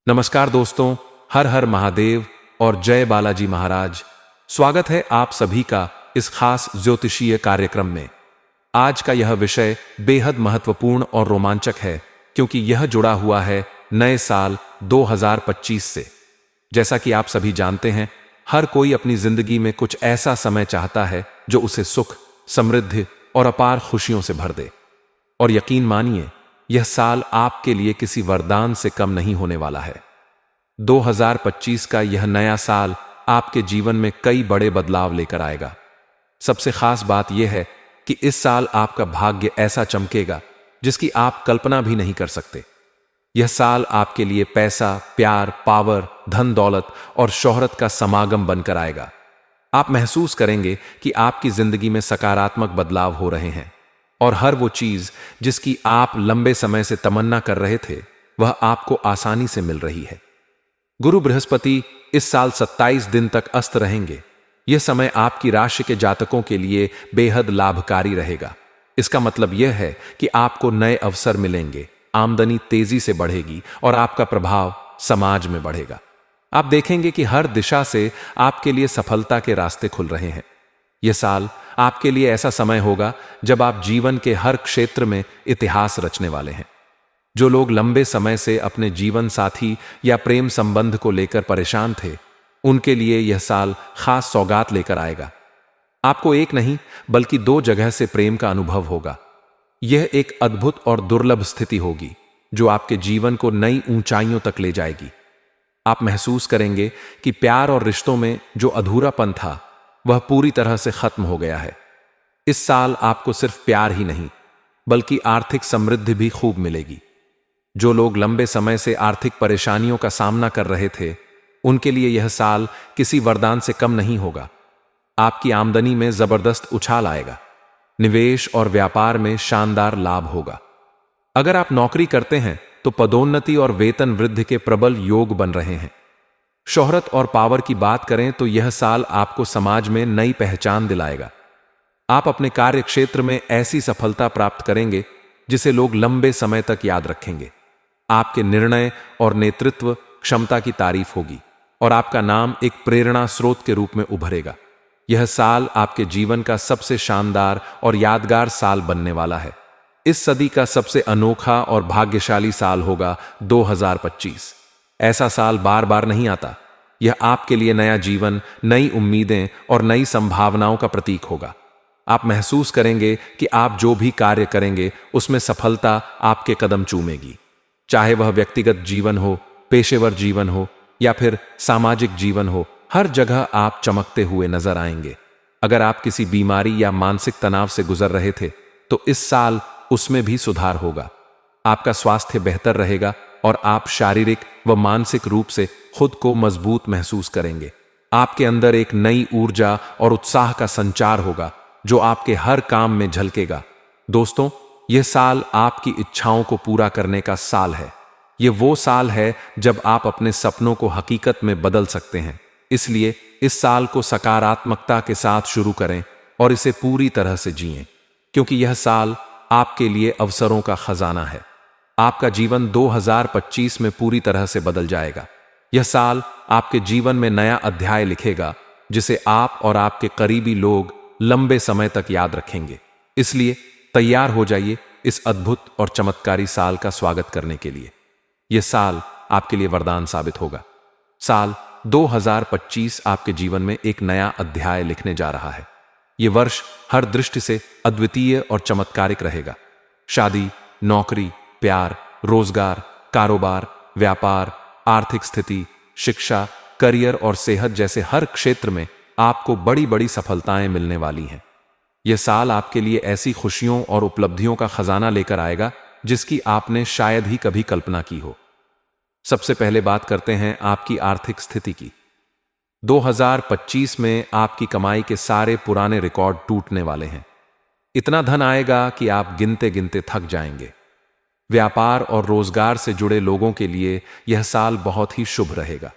नमस्कार दोस्तों, हर हर महादेव और जय बालाजी महाराज। स्वागत है आप सभी का इस खास ज्योतिषीय कार्यक्रम में। आज का यह विषय बेहद महत्वपूर्ण और रोमांचक है क्योंकि यह जुड़ा हुआ है नए साल 2025 से। जैसा कि आप सभी जानते हैं, हर कोई अपनी जिंदगी में कुछ ऐसा समय चाहता है जो उसे सुख, समृद्धि और अपार खुशियों से भर दे। और यकीन मानिए, यह साल आपके लिए किसी वरदान से कम नहीं होने वाला है। 2025 का यह नया साल आपके जीवन में कई बड़े बदलाव लेकर आएगा। सबसे खास बात यह है कि इस साल आपका भाग्य ऐसा चमकेगा जिसकी आप कल्पना भी नहीं कर सकते। यह साल आपके लिए पैसा, प्यार, पावर, धन दौलत और शोहरत का समागम बनकर आएगा। आप महसूस करेंगे कि आपकी जिंदगी में सकारात्मक बदलाव हो रहे हैं और हर वो चीज जिसकी आप लंबे समय से तमन्ना कर रहे थे, वह आपको आसानी से मिल रही है। गुरु बृहस्पति इस साल 27 दिन तक अस्त रहेंगे। यह समय आपकी राशि के जातकों के लिए बेहद लाभकारी रहेगा। इसका मतलब यह है कि आपको नए अवसर मिलेंगे, आमदनी तेजी से बढ़ेगी और आपका प्रभाव समाज में बढ़ेगा। आप देखेंगे कि हर दिशा से आपके लिए सफलता के रास्ते खुल रहे हैं। यह साल आपके लिए ऐसा समय होगा जब आप जीवन के हर क्षेत्र में इतिहास रचने वाले हैं। जो लोग लंबे समय से अपने जीवन साथी या प्रेम संबंध को लेकर परेशान थे, उनके लिए यह साल खास सौगात लेकर आएगा। आपको एक नहीं बल्कि 2 जगह से प्रेम का अनुभव होगा। यह एक अद्भुत और दुर्लभ स्थिति होगी जो आपके जीवन को नई ऊंचाइयों तक ले जाएगी। आप महसूस करेंगे कि प्यार और रिश्तों में जो अधूरापन था, वह पूरी तरह से खत्म हो गया है। इस साल आपको सिर्फ प्यार ही नहीं बल्कि आर्थिक समृद्धि भी खूब मिलेगी। जो लोग लंबे समय से आर्थिक परेशानियों का सामना कर रहे थे, उनके लिए यह साल किसी वरदान से कम नहीं होगा। आपकी आमदनी में जबरदस्त उछाल आएगा। निवेश और व्यापार में शानदार लाभ होगा। अगर आप नौकरी करते हैं तो पदोन्नति और वेतन वृद्धि के प्रबल योग बन रहे हैं। शोहरत और पावर की बात करें तो यह साल आपको समाज में नई पहचान दिलाएगा। आप अपने कार्य क्षेत्र में ऐसी सफलता प्राप्त करेंगे जिसे लोग लंबे समय तक याद रखेंगे। आपके निर्णय और नेतृत्व क्षमता की तारीफ होगी और आपका नाम एक प्रेरणा स्रोत के रूप में उभरेगा। यह साल आपके जीवन का सबसे शानदार और यादगार साल बनने वाला है। इस सदी का सबसे अनोखा और भाग्यशाली साल होगा 2025। ऐसा साल बार बार नहीं आता। यह आपके लिए नया जीवन, नई उम्मीदें और नई संभावनाओं का प्रतीक होगा। आप महसूस करेंगे कि आप जो भी कार्य करेंगे उसमें सफलता आपके कदम चूमेगी। चाहे वह व्यक्तिगत जीवन हो, पेशेवर जीवन हो या फिर सामाजिक जीवन हो, हर जगह आप चमकते हुए नजर आएंगे। अगर आप किसी बीमारी या मानसिक तनाव से गुजर रहे थे तो इस साल उसमें भी सुधार होगा। आपका स्वास्थ्य बेहतर रहेगा और आप शारीरिक व मानसिक रूप से खुद को मजबूत महसूस करेंगे। आपके अंदर एक नई ऊर्जा और उत्साह का संचार होगा जो आपके हर काम में झलकेगा। दोस्तों, यह साल आपकी इच्छाओं को पूरा करने का साल है। यह वो साल है जब आप अपने सपनों को हकीकत में बदल सकते हैं। इसलिए इस साल को सकारात्मकता के साथ शुरू करें और इसे पूरी तरह से जिएं, क्योंकि यह साल आपके लिए अवसरों का खजाना है। आपका जीवन 2025 में पूरी तरह से बदल जाएगा। यह साल आपके जीवन में नया अध्याय लिखेगा जिसे आप और आपके करीबी लोग लंबे समय तक याद रखेंगे। इसलिए तैयार हो जाइए इस अद्भुत और चमत्कारी साल का स्वागत करने के लिए। यह साल आपके लिए वरदान साबित होगा। साल 2025 आपके जीवन में एक नया अध्याय लिखने जा रहा है। यह वर्ष हर दृष्टि से अद्वितीय और चमत्कारिक रहेगा। शादी, नौकरी, प्यार, रोजगार, कारोबार, व्यापार, आर्थिक स्थिति, शिक्षा, करियर और सेहत जैसे हर क्षेत्र में आपको बड़ी बड़ी सफलताएं मिलने वाली हैं। यह साल आपके लिए ऐसी खुशियों और उपलब्धियों का खजाना लेकर आएगा जिसकी आपने शायद ही कभी कल्पना की हो। सबसे पहले बात करते हैं आपकी आर्थिक स्थिति की। 2025 में आपकी कमाई के सारे पुराने रिकॉर्ड टूटने वाले हैं। इतना धन आएगा कि आप गिनते गिनते थक जाएंगे। व्यापार और रोजगार से जुड़े लोगों के लिए यह साल बहुत ही शुभ रहेगा।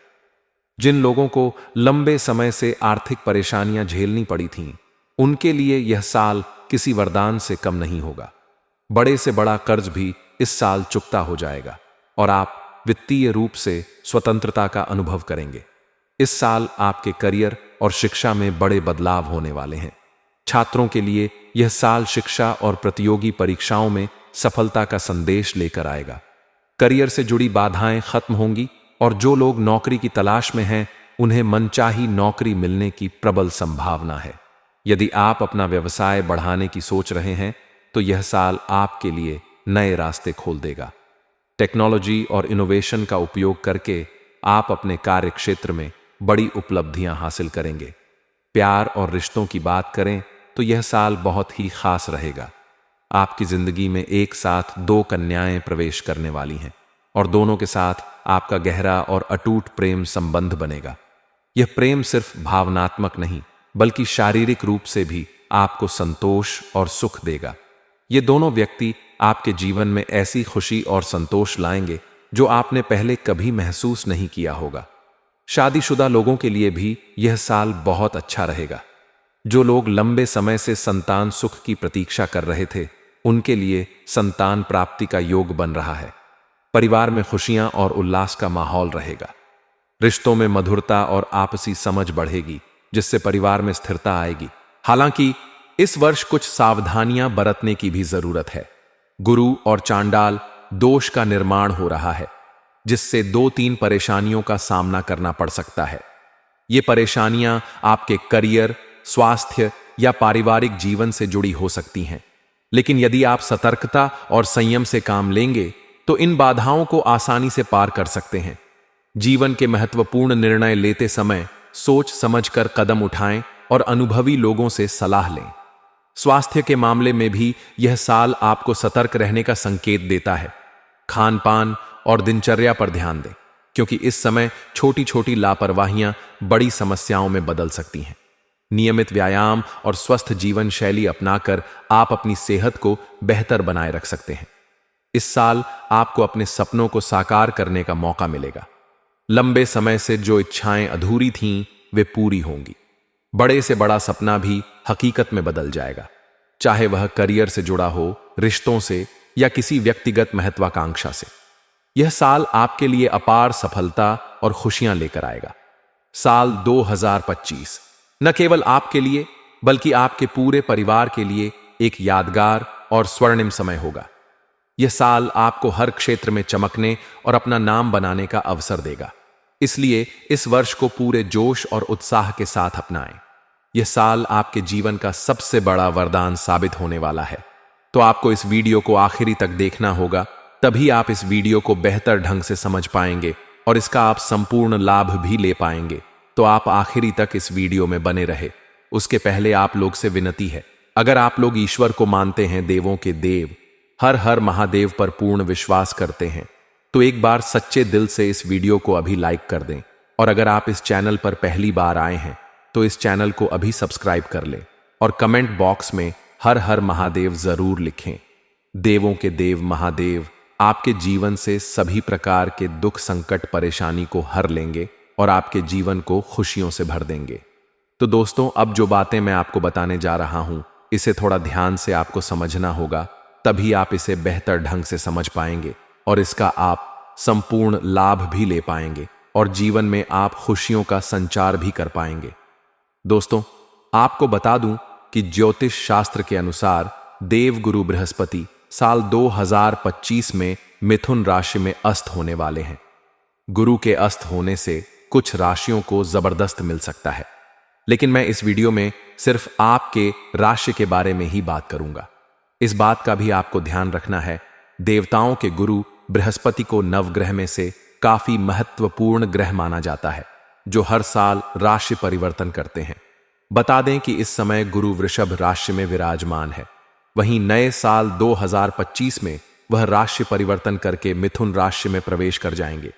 जिन लोगों को लंबे समय से आर्थिक परेशानियां झेलनी पड़ी थीं, उनके लिए यह साल किसी वरदान से कम नहीं होगा। बड़े से बड़ा कर्ज भी इस साल चुकता हो जाएगा और आप वित्तीय रूप से स्वतंत्रता का अनुभव करेंगे। इस साल आपके करियर और शिक्षा में बड़े बदलाव होने वाले हैं। छात्रों के लिए यह साल शिक्षा और प्रतियोगी परीक्षाओं में सफलता का संदेश लेकर आएगा। करियर से जुड़ी बाधाएं खत्म होंगी और जो लोग नौकरी की तलाश में हैं, उन्हें मनचाही नौकरी मिलने की प्रबल संभावना है। यदि आप अपना व्यवसाय बढ़ाने की सोच रहे हैं, तो यह साल आपके लिए नए रास्ते खोल देगा। टेक्नोलॉजी और इनोवेशन का उपयोग करके आप अपने कार्य क्षेत्र में बड़ी उपलब्धियां हासिल करेंगे। प्यार और रिश्तों की बात करें तो यह साल बहुत ही खास रहेगा। आपकी जिंदगी में एक साथ दो कन्याएं प्रवेश करने वाली हैं और दोनों के साथ आपका गहरा और अटूट प्रेम संबंध बनेगा। यह प्रेम सिर्फ भावनात्मक नहीं, बल्कि शारीरिक रूप से भी आपको संतोष और सुख देगा। ये दोनों व्यक्ति आपके जीवन में ऐसी खुशी और संतोष लाएंगे जो आपने पहले कभी महसूस नहीं किया होगा। शादीशुदा लोगों के लिए भी यह साल बहुत अच्छा रहेगा। जो लोग लंबे समय से संतान सुख की प्रतीक्षा कर रहे थे, उनके लिए संतान प्राप्ति का योग बन रहा है। परिवार में खुशियां और उल्लास का माहौल रहेगा। रिश्तों में मधुरता और आपसी समझ बढ़ेगी, जिससे परिवार में स्थिरता आएगी। हालांकि इस वर्ष कुछ सावधानियां बरतने की भी जरूरत है। गुरु और चांडाल दोष का निर्माण हो रहा है, जिससे 2-3 परेशानियों का सामना करना पड़ सकता है। ये परेशानियां आपके करियर, स्वास्थ्य या पारिवारिक जीवन से जुड़ी हो सकती हैं। लेकिन यदि आप सतर्कता और संयम से काम लेंगे, तो इन बाधाओं को आसानी से पार कर सकते हैं। जीवन के महत्वपूर्ण निर्णय लेते समय सोच समझकर कदम उठाएं और अनुभवी लोगों से सलाह लें। स्वास्थ्य के मामले में भी यह साल आपको सतर्क रहने का संकेत देता है। खान पान और दिनचर्या पर ध्यान दें, क्योंकि इस समय छोटी छोटी लापरवाहियां बड़ी समस्याओं में बदल सकती हैं। नियमित व्यायाम और स्वस्थ जीवन शैली अपनाकर आप अपनी सेहत को बेहतर बनाए रख सकते हैं। इस साल आपको अपने सपनों को साकार करने का मौका मिलेगा। लंबे समय से जो इच्छाएं अधूरी थीं, वे पूरी होंगी। बड़े से बड़ा सपना भी हकीकत में बदल जाएगा, चाहे वह करियर से जुड़ा हो, रिश्तों से या किसी व्यक्तिगत महत्वाकांक्षा से। यह साल आपके लिए अपार सफलता और खुशियां लेकर आएगा। साल 2025 न केवल आपके लिए, बल्कि आपके पूरे परिवार के लिए एक यादगार और स्वर्णिम समय होगा। यह साल आपको हर क्षेत्र में चमकने और अपना नाम बनाने का अवसर देगा। इसलिए इस वर्ष को पूरे जोश और उत्साह के साथ अपनाएं। यह साल आपके जीवन का सबसे बड़ा वरदान साबित होने वाला है। तो आपको इस वीडियो को आखिरी तक देखना होगा, तभी आप इस वीडियो को बेहतर ढंग से समझ पाएंगे और इसका आप संपूर्ण लाभ भी ले पाएंगे। तो आप आखिरी तक इस वीडियो में बने रहे। उसके पहले आप लोग से विनती है, अगर आप लोग ईश्वर को मानते हैं, देवों के देव हर हर महादेव पर पूर्ण विश्वास करते हैं, तो एक बार सच्चे दिल से इस वीडियो को अभी लाइक कर दें। और अगर आप इस चैनल पर पहली बार आए हैं, तो इस चैनल को अभी सब्सक्राइब कर लें और कमेंट बॉक्स में हर हर महादेव जरूर लिखें। देवों के देव महादेव आपके जीवन से सभी प्रकार के दुख, संकट, परेशानी को हर लेंगे और आपके जीवन को खुशियों से भर देंगे। तो दोस्तों, अब जो बातें मैं आपको बताने जा रहा हूं, इसे थोड़ा ध्यान से आपको समझना होगा, तभी आप इसे बेहतर ढंग से समझ पाएंगे और इसका आप संपूर्ण लाभ भी ले पाएंगे और जीवन में आप खुशियों का संचार भी कर पाएंगे। दोस्तों, आपको बता दूं कि ज्योतिष शास्त्र के अनुसार देवगुरु बृहस्पति साल 2025 में मिथुन राशि में अस्त होने वाले हैं। गुरु के अस्त होने से कुछ राशियों को जबरदस्त मिल सकता है, लेकिन मैं इस वीडियो में सिर्फ आपके राशि के बारे में ही बात करूंगा। इस बात का भी आपको ध्यान रखना है, देवताओं के गुरु बृहस्पति को नवग्रह में से काफी महत्वपूर्ण ग्रह माना जाता है, जो हर साल राशि परिवर्तन करते हैं। बता दें कि इस समय गुरु वृषभ राशि में विराजमान है। वहीं नए साल 2025 में वह राशि परिवर्तन करके मिथुन राशि में प्रवेश कर जाएंगे।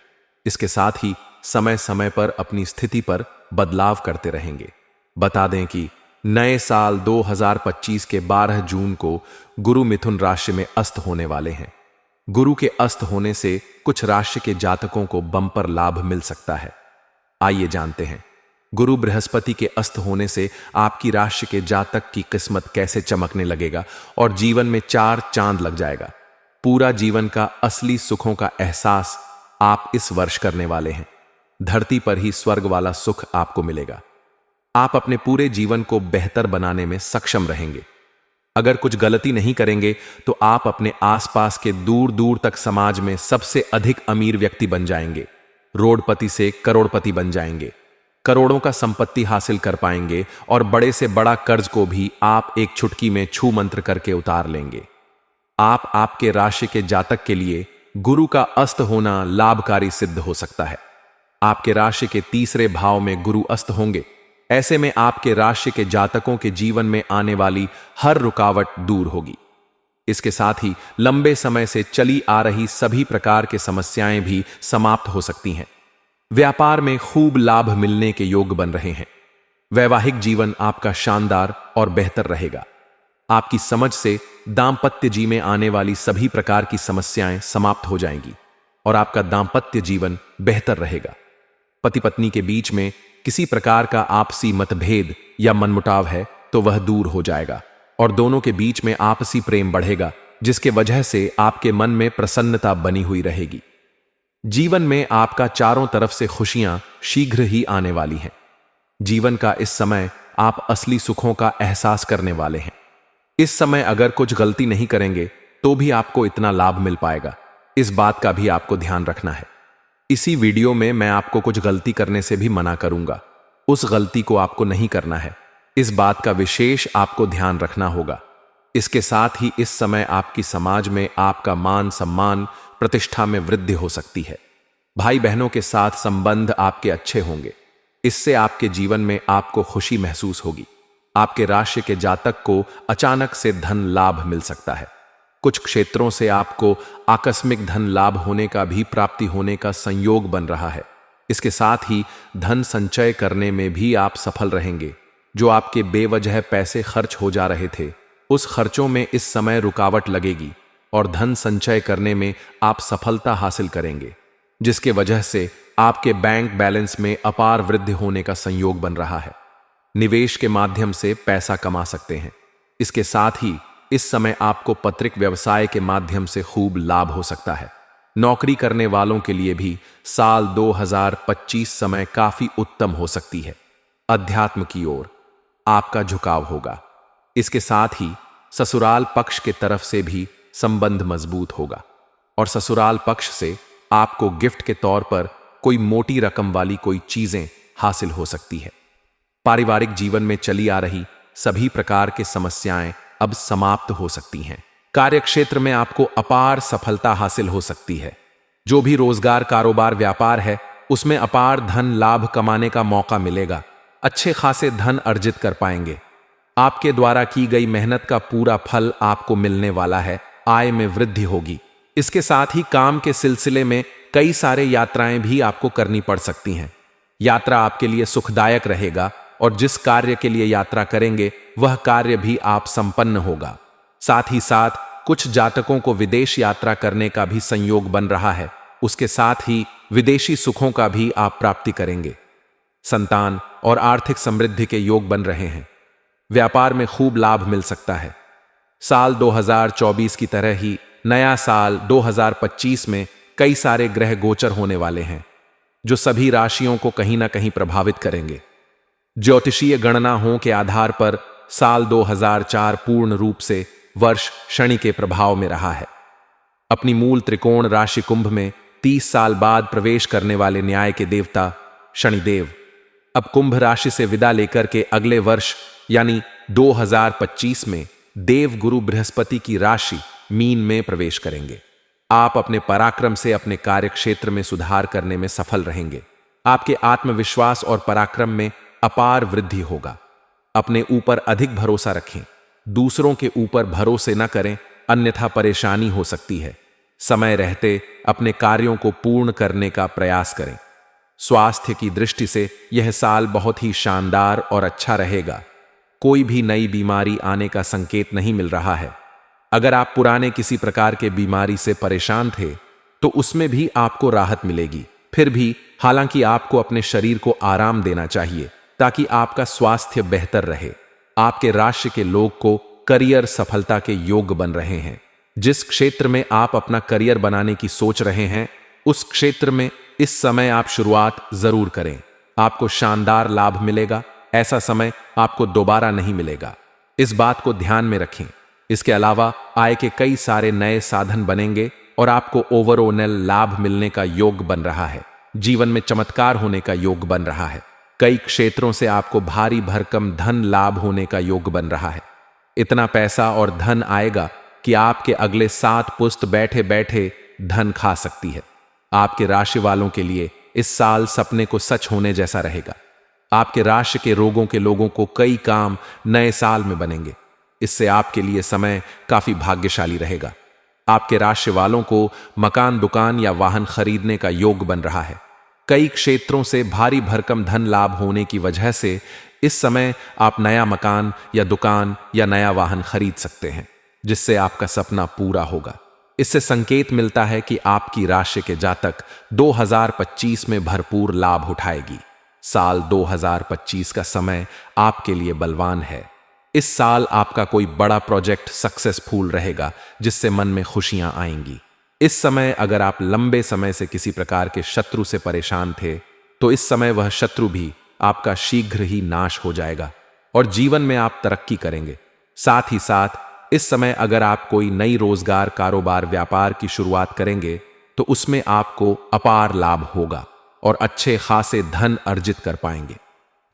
इसके साथ ही समय समय पर अपनी स्थिति पर बदलाव करते रहेंगे। बता दें कि नए साल 2025 के 12 जून को गुरु मिथुन राशि में अस्त होने वाले हैं। गुरु के अस्त होने से कुछ राशि के जातकों को बम्पर लाभ मिल सकता है। आइए जानते हैं, गुरु बृहस्पति के अस्त होने से आपकी राशि के जातक की किस्मत कैसे चमकने लगेगा और जीवन में 4 चांद लग जाएगा। पूरा जीवन का असली सुखों का एहसास आप इस वर्ष करने वाले हैं। धरती पर ही स्वर्ग वाला सुख आपको मिलेगा। आप अपने पूरे जीवन को बेहतर बनाने में सक्षम रहेंगे। अगर कुछ गलती नहीं करेंगे तो आप अपने आसपास के दूर दूर तक समाज में सबसे अधिक अमीर व्यक्ति बन जाएंगे। रोडपति से करोड़पति बन जाएंगे। करोड़ों का संपत्ति हासिल कर पाएंगे और बड़े से बड़ा कर्ज को भी आप एक चुटकी में छू मंत्र करके उतार लेंगे। आप आपके राशि के जातक के लिए गुरु का अस्त होना लाभकारी सिद्ध हो सकता है। आपके राशि के तीसरे भाव में गुरु अस्त होंगे। ऐसे में आपके राशि के जातकों के जीवन में आने वाली हर रुकावट दूर होगी। इसके साथ ही लंबे समय से चली आ रही सभी प्रकार की समस्याएं भी समाप्त हो सकती हैं। व्यापार में खूब लाभ मिलने के योग बन रहे हैं। वैवाहिक जीवन आपका शानदार और बेहतर रहेगा। आपकी समझ से दाम्पत्य जी में आने वाली सभी प्रकार की समस्याएं समाप्त हो जाएंगी और आपका दाम्पत्य जीवन बेहतर रहेगा। पति पत्नी के बीच में किसी प्रकार का आपसी मतभेद या मनमुटाव है तो वह दूर हो जाएगा और दोनों के बीच में आपसी प्रेम बढ़ेगा, जिसके वजह से आपके मन में प्रसन्नता बनी हुई रहेगी। जीवन में आपका चारों तरफ से खुशियां शीघ्र ही आने वाली हैं। जीवन का इस समय आप असली सुखों का एहसास करने वाले हैं। इस समय अगर कुछ गलती नहीं करेंगे तो भी आपको इतना लाभ मिल पाएगा। इस बात का भी आपको ध्यान रखना है। इसी वीडियो में मैं आपको कुछ गलती करने से भी मना करूंगा। उस गलती को आपको नहीं करना है। इस बात का विशेष आपको ध्यान रखना होगा। इसके साथ ही इस समय आपकी समाज में आपका मान सम्मान प्रतिष्ठा में वृद्धि हो सकती है। भाई बहनों के साथ संबंध आपके अच्छे होंगे। इससे आपके जीवन में आपको खुशी महसूस होगी। आपके राशि के जातक को अचानक से धन लाभ मिल सकता है। कुछ क्षेत्रों से आपको आकस्मिक धन लाभ होने का भी प्राप्ति होने का संयोग बन रहा है। इसके साथ ही धन संचय करने में भी आप सफल रहेंगे। जो आपके बेवजह पैसे खर्च हो जा रहे थे, उस खर्चों में इस समय रुकावट लगेगी और धन संचय करने में आप सफलता हासिल करेंगे, जिसके वजह से आपके बैंक बैलेंस में अपार वृद्धि होने का संयोग बन रहा है। निवेश के माध्यम से पैसा कमा सकते हैं। इसके साथ ही इस समय आपको पत्रिक व्यवसाय के माध्यम से खूब लाभ हो सकता है। नौकरी करने वालों के लिए भी साल 2025 समय काफी उत्तम हो सकती है। अध्यात्म की ओर आपका झुकाव होगा। इसके साथ ही ससुराल पक्ष के तरफ से भी संबंध मजबूत होगा और ससुराल पक्ष से आपको गिफ्ट के तौर पर कोई मोटी रकम वाली कोई चीजें हासिल हो सकती है। पारिवारिक जीवन में चली आ रही सभी प्रकार की समस्याएं अब समाप्त हो सकती हैं। कार्यक्षेत्र में आपको अपार सफलता हासिल हो सकती है। जो भी रोजगार कारोबार व्यापार है उसमें अपार धन लाभ कमाने का मौका मिलेगा। अच्छे खासे धन अर्जित कर पाएंगे। आपके द्वारा की गई मेहनत का पूरा फल आपको मिलने वाला है। आय में वृद्धि होगी। इसके साथ ही काम के सिलसिले में कई सारे यात्राएं भी आपको करनी पड़ सकती हैं। यात्रा आपके लिए सुखदायक रहेगा और जिस कार्य के लिए यात्रा करेंगे वह कार्य भी आप संपन्न होगा। साथ ही साथ कुछ जातकों को विदेश यात्रा करने का भी संयोग बन रहा है। उसके साथ ही विदेशी सुखों का भी आप प्राप्ति करेंगे। संतान और आर्थिक समृद्धि के योग बन रहे हैं। व्यापार में खूब लाभ मिल सकता है। साल 2024 की तरह ही नया साल 2025 में कई सारे ग्रह गोचर होने वाले हैं, जो सभी राशियों को कहीं ना कहीं प्रभावित करेंगे। ज्योतिषीय गणनाओं के आधार पर साल 2004 पूर्ण रूप से वर्ष शनि के प्रभाव में रहा है। अपनी मूल त्रिकोण राशि कुंभ में 30 साल बाद प्रवेश करने वाले न्याय के देवता शनिदेव अब कुंभ राशि से विदा लेकर के अगले वर्ष यानी 2025 में देव गुरु बृहस्पति की राशि मीन में प्रवेश करेंगे। आप अपने पराक्रम से अपने कार्य क्षेत्र में सुधार करने में सफल रहेंगे। आपके आत्मविश्वास और पराक्रम में अपार वृद्धि होगा। अपने ऊपर अधिक भरोसा रखें। दूसरों के ऊपर भरोसे न करें, अन्यथा परेशानी हो सकती है। समय रहते अपने कार्यों को पूर्ण करने का प्रयास करें। स्वास्थ्य की दृष्टि से यह साल बहुत ही शानदार और अच्छा रहेगा। कोई भी नई बीमारी आने का संकेत नहीं मिल रहा है। अगर आप पुराने किसी प्रकार के बीमारी से परेशान थे तो उसमें भी आपको राहत मिलेगी। फिर भी हालांकि आपको अपने शरीर को आराम देना चाहिए ताकि आपका स्वास्थ्य बेहतर रहे। आपके राशि के लोग को करियर सफलता के योग बन रहे हैं। जिस क्षेत्र में आप अपना करियर बनाने की सोच रहे हैं उस क्षेत्र में इस समय आप शुरुआत जरूर करें। आपको शानदार लाभ मिलेगा। ऐसा समय आपको दोबारा नहीं मिलेगा। इस बात को ध्यान में रखें। इसके अलावा आय के कई सारे नए साधन बनेंगे और आपको ओवरऑल लाभ मिलने का योग बन रहा है। जीवन में चमत्कार होने का योग बन रहा है। कई क्षेत्रों से आपको भारी भरकम धन लाभ होने का योग बन रहा है। इतना पैसा और धन आएगा कि आपके अगले 7 पुश्त बैठे बैठे धन खा सकती है। आपके राशि वालों के लिए इस साल सपने को सच होने जैसा रहेगा। आपके राशि के रोगों के लोगों को कई काम नए साल में बनेंगे। इससे आपके लिए समय काफी भाग्यशाली रहेगा। आपके राशि वालों को मकान, दुकान या वाहन खरीदने का योग बन रहा है। कई क्षेत्रों से भारी भरकम धन लाभ होने की वजह से इस समय आप नया मकान या दुकान या नया वाहन खरीद सकते हैं, जिससे आपका सपना पूरा होगा। इससे संकेत मिलता है कि आपकी राशि के जातक 2025 में भरपूर लाभ उठाएगी। साल 2025 का समय आपके लिए बलवान है। इस साल आपका कोई बड़ा प्रोजेक्ट सक्सेसफुल रहेगा, जिससे मन में खुशियां आएंगी। इस समय अगर आप लंबे समय से किसी प्रकार के शत्रु से परेशान थे, तो इस समय वह शत्रु भी आपका शीघ्र ही नाश हो जाएगा और जीवन में आप तरक्की करेंगे। साथ ही साथ इस समय अगर आप कोई नई रोजगार, कारोबार, व्यापार की शुरुआत करेंगे, तो उसमें आपको अपार लाभ होगा और अच्छे खासे धन अर्जित कर पाएंगे।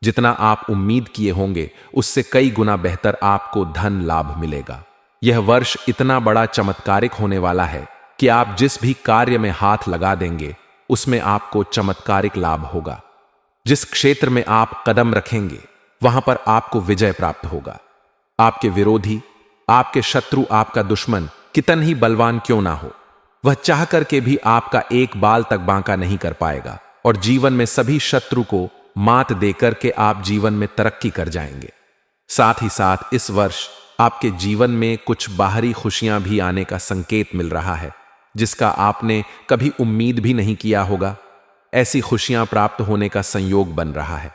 जितना आप उम्मीद किए होंगे उससे कई गुना बेहतर आपको धन लाभ मिलेगा। यह वर्ष इतना बड़ा चमत्कारिक होने वाला है कि आप जिस भी कार्य में हाथ लगा देंगे उसमें आपको चमत्कारिक लाभ होगा। जिस क्षेत्र में आप कदम रखेंगे वहां पर आपको विजय प्राप्त होगा। आपके विरोधी, आपके शत्रु, आपका दुश्मन कितन ही बलवान क्यों ना हो, वह चाह करके भी आपका एक बाल तक बांका नहीं कर पाएगा और जीवन में सभी शत्रु को मात देकर के आप जीवन में तरक्की कर जाएंगे। साथ ही साथ इस वर्ष आपके जीवन में कुछ बाहरी खुशियां भी आने का संकेत मिल रहा है, जिसका आपने कभी उम्मीद भी नहीं किया होगा। ऐसी खुशियां प्राप्त होने का संयोग बन रहा है।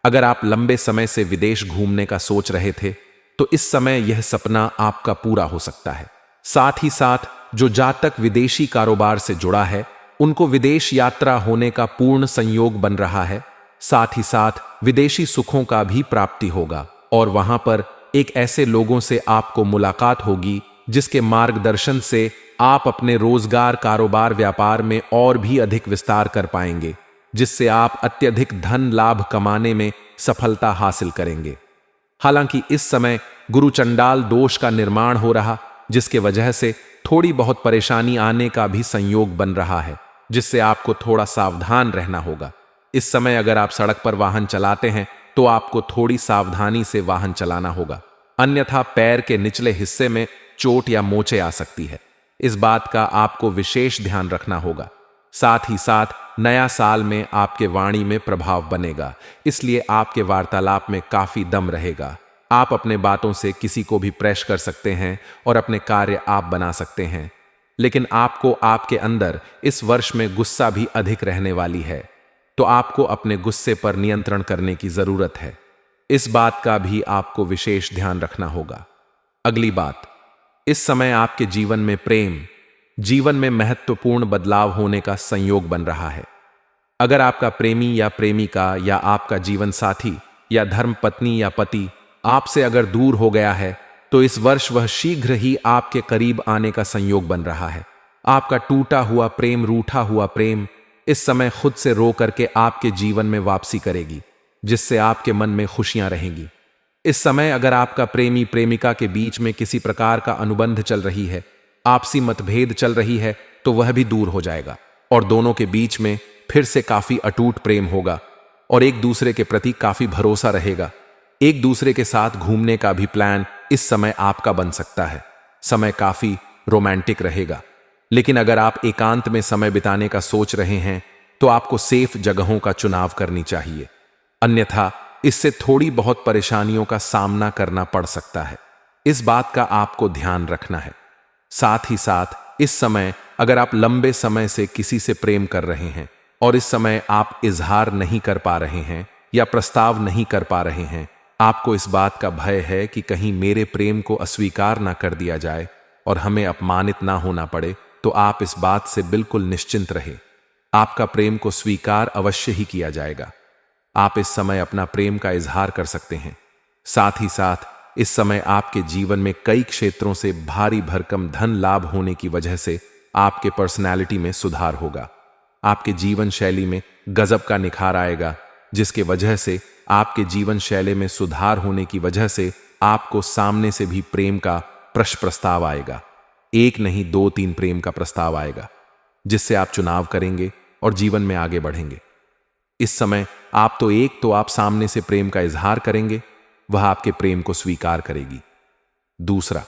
अगर आप लंबे समय से विदेश घूमने का सोच रहे थे, तो इस समय यह सपना आपका पूरा हो सकता है। साथ ही साथ जो जातक विदेशी कारोबार से जुड़ा है, उनको विदेश यात्रा होने का पूर्ण संयोग बन रहा है। साथ ही साथ विदेशी सुखों का भी प्राप्ति होगा और वहां पर एक ऐसे लोगों से आपको मुलाकात होगी जिसके मार्गदर्शन से आप अपने रोजगार, कारोबार, व्यापार में और भी अधिक विस्तार कर पाएंगे, जिससे आप अत्यधिक धन लाभ कमाने में सफलता हासिल करेंगे। हालांकि इस समय गुरु चंडाल दोष का निर्माण हो रहा, जिसके वजह से थोड़ी बहुत परेशानी आने का भी संयोग बन रहा है, जिससे आपको थोड़ा सावधान रहना होगा। इस समय अगर आप सड़क पर वाहन चलाते हैं तो आपको थोड़ी सावधानी से वाहन चलाना होगा, अन्यथा पैर के निचले हिस्से में चोट या मोचे आ सकती है। इस बात का आपको विशेष ध्यान रखना होगा। साथ ही साथ नया साल में आपके वाणी में प्रभाव बनेगा, इसलिए आपके वार्तालाप में काफी दम रहेगा। आप अपने बातों से किसी को भी प्रेश कर सकते हैं और अपने कार्य आप बना सकते हैं, लेकिन आपको आपके अंदर इस वर्ष में गुस्सा भी अधिक रहने वाली है, तो आपको अपने गुस्से पर नियंत्रण करने की जरूरत है। इस बात का भी आपको विशेष ध्यान रखना होगा। अगली बात, इस समय आपके जीवन में प्रेम, जीवन में महत्वपूर्ण बदलाव होने का संयोग बन रहा है। अगर आपका प्रेमी या प्रेमिका या आपका जीवन साथी या धर्म पत्नी या पति आपसे अगर दूर हो गया है, तो इस वर्ष वह शीघ्र ही आपके करीब आने का संयोग बन रहा है। आपका टूटा हुआ प्रेम, रूठा हुआ प्रेम इस समय खुद से रो करके आपके जीवन में वापसी करेगी, जिससे आपके मन में खुशियां रहेंगी। इस समय अगर आपका प्रेमी प्रेमिका के बीच में किसी प्रकार का अनुबंध चल रही है, आपसी मतभेद चल रही है, तो वह भी दूर हो जाएगा और दोनों के बीच में फिर से काफी अटूट प्रेम होगा और एक दूसरे के प्रति काफी भरोसा रहेगा। एक दूसरे के साथ घूमने का भी प्लान इस समय आपका बन सकता है। समय काफी रोमांटिक रहेगा। लेकिन अगर आप एकांत में समय बिताने का सोच रहे हैं, तो आपको सेफ जगहों का चुनाव करनी चाहिए, अन्यथा इससे थोड़ी बहुत परेशानियों का सामना करना पड़ सकता है। इस बात का आपको ध्यान रखना है। साथ ही साथ इस समय अगर आप लंबे समय से किसी से प्रेम कर रहे हैं और इस समय आप इजहार नहीं कर पा रहे हैं या प्रस्ताव नहीं कर पा रहे हैं, आपको इस बात का भय है कि कहीं मेरे प्रेम को अस्वीकार ना कर दिया जाए और हमें अपमानित ना होना पड़े, तो आप इस बात से बिल्कुल निश्चिंत रहे। आपका प्रेम को स्वीकार अवश्य ही किया जाएगा। आप इस समय अपना प्रेम का इजहार कर सकते हैं। साथ ही साथ इस समय आपके जीवन में कई क्षेत्रों से भारी भरकम धन लाभ होने की वजह से आपके पर्सनैलिटी में सुधार होगा। आपके जीवन शैली में गजब का निखार आएगा, जिसके वजह से आपके जीवन शैली में सुधार होने की वजह से आपको सामने से भी प्रेम का प्रस्ताव आएगा। एक नहीं, 2-3 प्रेम का प्रस्ताव आएगा, जिससे आप चुनाव करेंगे और जीवन में आगे बढ़ेंगे। इस समय आप सामने से प्रेम का इजहार करेंगे, वह आपके प्रेम को स्वीकार करेगी। दूसरा,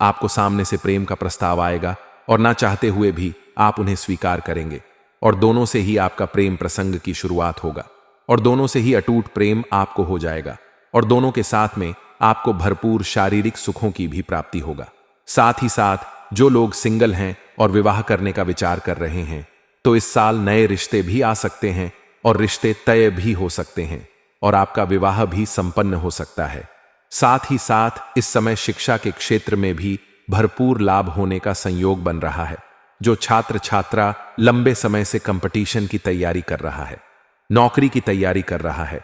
आपको सामने से प्रेम का प्रस्ताव आएगा और ना चाहते हुए भी आप उन्हें स्वीकार करेंगे, और दोनों से ही आपका प्रेम प्रसंग की शुरुआत होगा, और दोनों से ही अटूट प्रेम आपको हो जाएगा, और दोनों के साथ में आपको भरपूर शारीरिक सुखों की भी प्राप्ति होगा। साथ ही साथ जो लोग सिंगल हैं और विवाह करने का विचार कर रहे हैं, तो इस साल नए रिश्ते भी आ सकते हैं और रिश्ते तय भी हो सकते हैं, और आपका विवाह भी संपन्न हो सकता है। साथ ही साथ इस समय शिक्षा के क्षेत्र में भी भरपूर लाभ होने का संयोग बन रहा है। जो छात्र छात्रा लंबे समय से कंपटीशन की तैयारी कर रहा है, नौकरी की तैयारी कर रहा है,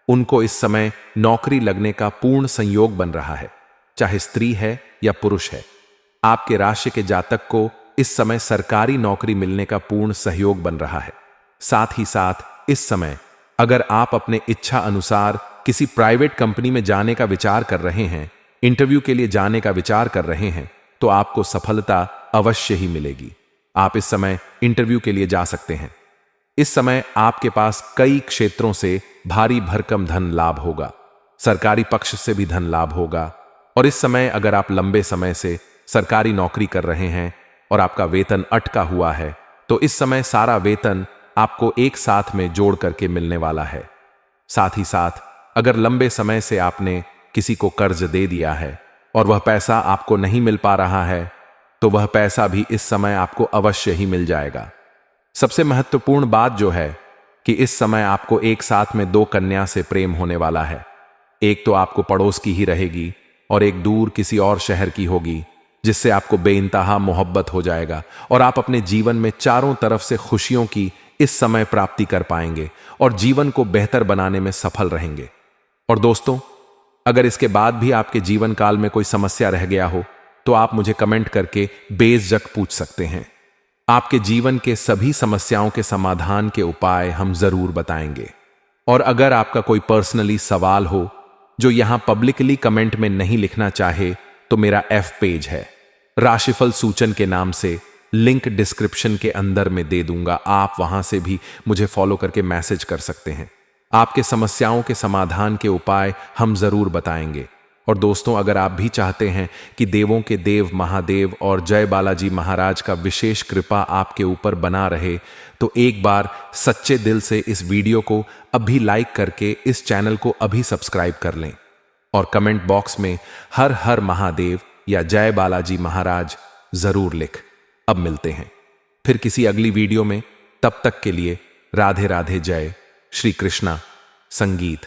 उनको इस समय नौकरी लगने का पूर्ण संयोग बन रहा है, चाहे स्त्री है या पुरुष है। आपके राशि के जातक को इस समय सरकारी नौकरी मिलने का पूर्ण सहयोग बन रहा है। साथ ही साथ इस समय अगर आप अपने इच्छा अनुसार किसी प्राइवेट कंपनी में जाने का विचार कर रहे हैं, इंटरव्यू के लिए जाने का विचार कर रहे हैं, तो आपको सफलता अवश्य ही मिलेगी। आप इस समय इंटरव्यू के लिए जा सकते हैं। इस समय आपके पास कई क्षेत्रों से भारी भरकम धन लाभ होगा, सरकारी पक्ष से भी धन लाभ होगा। और इस समय अगर आप लंबे समय से सरकारी नौकरी कर रहे हैं और आपका वेतन अटका हुआ है, तो इस समय सारा वेतन आपको एक साथ में जोड़ करके मिलने वाला है। साथ ही साथ अगर लंबे समय से आपने किसी को कर्ज दे दिया है और वह पैसा आपको नहीं मिल पा रहा है, तो वह पैसा भी इस समय आपको अवश्य ही मिल जाएगा। सबसे महत्वपूर्ण बात जो है कि इस समय आपको एक साथ में 2 कन्या से प्रेम होने वाला है। एक तो आपको पड़ोस की ही रहेगी और एक दूर किसी और शहर की होगी, जिससे आपको बेइंतहा मोहब्बत हो जाएगा और आप अपने जीवन में चारों तरफ से खुशियों की इस समय प्राप्ति कर पाएंगे और जीवन को बेहतर बनाने में सफल रहेंगे। और दोस्तों, अगर इसके बाद भी आपके जीवन काल में कोई समस्या रह गया हो, तो आप मुझे कमेंट करके बेझिझक पूछ सकते हैं। आपके जीवन के सभी समस्याओं के समाधान के उपाय हम जरूर बताएंगे। और अगर आपका कोई पर्सनली सवाल हो जो यहां पब्लिकली कमेंट में नहीं लिखना चाहे, तो मेरा एफ पेज है, राशिफल सूचन के नाम से, लिंक डिस्क्रिप्शन के अंदर में दे दूंगा। आप वहां से भी मुझे फॉलो करके मैसेज कर सकते हैं। आपके समस्याओं के समाधान के उपाय हम जरूर बताएंगे। और दोस्तों, अगर आप भी चाहते हैं कि देवों के देव महादेव और जय बालाजी महाराज का विशेष कृपा आपके ऊपर बना रहे, तो एक बार सच्चे दिल से इस वीडियो को अभी लाइक करके इस चैनल को अभी सब्सक्राइब कर लें और कमेंट बॉक्स में हर हर महादेव या जय बालाजी महाराज जरूर लिख। अब मिलते हैं फिर किसी अगली वीडियो में। तब तक के लिए राधे राधे। जय श्री कृष्णा। संगीत।